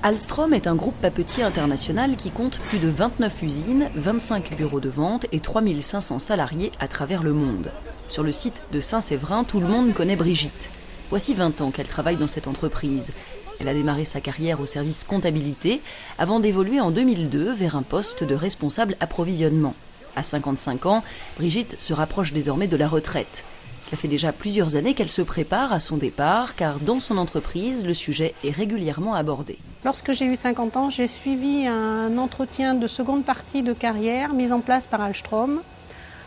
Alstom est un groupe papetier international qui compte plus de 29 usines, 25 bureaux de vente et 3500 salariés à travers le monde. Sur le site de Saint-Séverin, tout le monde connaît Brigitte. Voici 20 ans qu'elle travaille dans cette entreprise. Elle a démarré sa carrière au service comptabilité avant d'évoluer en 2002 vers un poste de responsable approvisionnement. À 55 ans, Brigitte se rapproche désormais de la retraite. Cela fait déjà plusieurs années qu'elle se prépare à son départ, car dans son entreprise, le sujet est régulièrement abordé. Lorsque j'ai eu 50 ans, j'ai suivi un entretien de seconde partie de carrière mis en place par Alstom.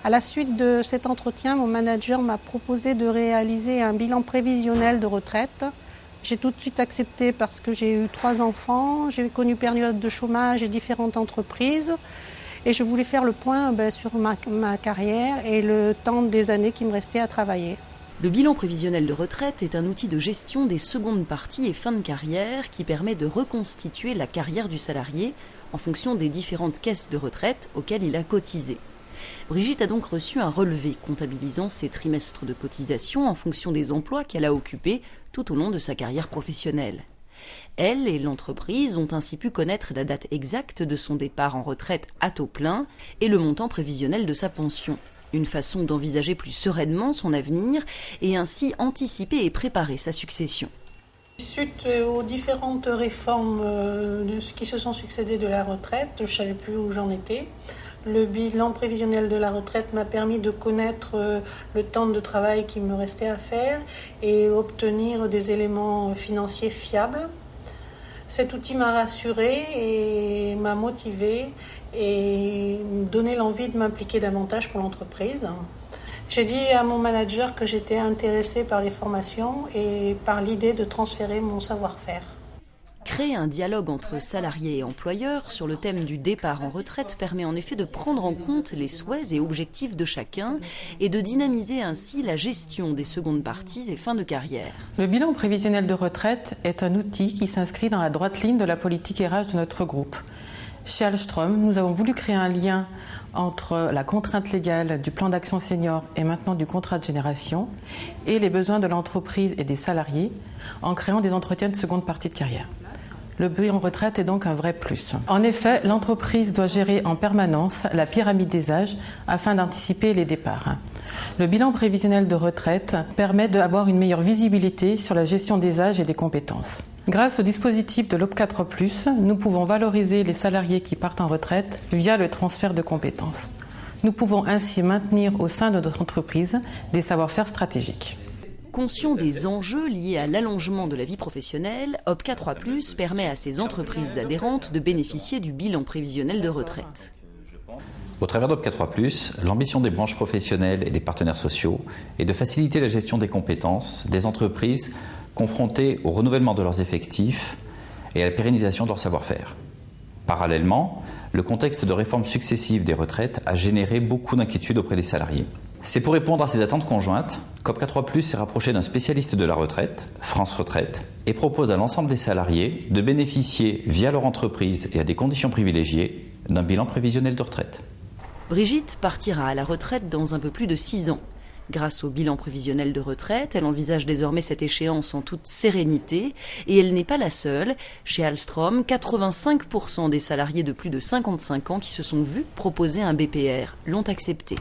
À la suite de cet entretien, mon manager m'a proposé de réaliser un bilan prévisionnel de retraite. J'ai tout de suite accepté parce que j'ai eu 3 enfants, j'ai connu période de chômage et différentes entreprises. Et je voulais faire le point sur ma carrière et le temps des années qui me restaient à travailler. Le bilan prévisionnel de retraite est un outil de gestion des secondes parties et fins de carrière qui permet de reconstituer la carrière du salarié en fonction des différentes caisses de retraite auxquelles il a cotisé. Brigitte a donc reçu un relevé comptabilisant ses trimestres de cotisation en fonction des emplois qu'elle a occupés tout au long de sa carrière professionnelle. Elle et l'entreprise ont ainsi pu connaître la date exacte de son départ en retraite à taux plein et le montant prévisionnel de sa pension. Une façon d'envisager plus sereinement son avenir et ainsi anticiper et préparer sa succession. Suite aux différentes réformes qui se sont succédées de la retraite, je ne savais plus où j'en étais. Le bilan prévisionnel de la retraite m'a permis de connaître le temps de travail qui me restait à faire et obtenir des éléments financiers fiables. Cet outil m'a rassurée et m'a motivée et donné l'envie de m'impliquer davantage pour l'entreprise. J'ai dit à mon manager que j'étais intéressée par les formations et par l'idée de transférer mon savoir-faire. Créer un dialogue entre salariés et employeurs sur le thème du départ en retraite permet en effet de prendre en compte les souhaits et objectifs de chacun et de dynamiser ainsi la gestion des secondes parties et fins de carrière. Le bilan prévisionnel de retraite est un outil qui s'inscrit dans la droite ligne de la politique RH de notre groupe. Chez Alstom, nous avons voulu créer un lien entre la contrainte légale du plan d'action senior et maintenant du contrat de génération et les besoins de l'entreprise et des salariés en créant des entretiens de seconde partie de carrière. Le bilan retraite est donc un vrai plus. En effet, l'entreprise doit gérer en permanence la pyramide des âges afin d'anticiper les départs. Le bilan prévisionnel de retraite permet d'avoir une meilleure visibilité sur la gestion des âges et des compétences. Grâce au dispositif de l'OP4+, nous pouvons valoriser les salariés qui partent en retraite via le transfert de compétences. Nous pouvons ainsi maintenir au sein de notre entreprise des savoir-faire stratégiques. Conscient des enjeux liés à l'allongement de la vie professionnelle, OPCA3+, permet à ses entreprises adhérentes de bénéficier du bilan prévisionnel de retraite. Au travers d'OPCA3+, l'ambition des branches professionnelles et des partenaires sociaux est de faciliter la gestion des compétences des entreprises confrontées au renouvellement de leurs effectifs et à la pérennisation de leur savoir-faire. Parallèlement, le contexte de réformes successives des retraites a généré beaucoup d'inquiétudes auprès des salariés. C'est pour répondre à ces attentes conjointes qu'OPCA3+ s'est rapproché d'un spécialiste de la retraite, France Retraite, et propose à l'ensemble des salariés de bénéficier, via leur entreprise et à des conditions privilégiées, d'un bilan prévisionnel de retraite. Brigitte partira à la retraite dans un peu plus de 6 ans. Grâce au bilan prévisionnel de retraite, elle envisage désormais cette échéance en toute sérénité et elle n'est pas la seule. Chez Alstom, 85% des salariés de plus de 55 ans qui se sont vus proposer un BPR l'ont accepté.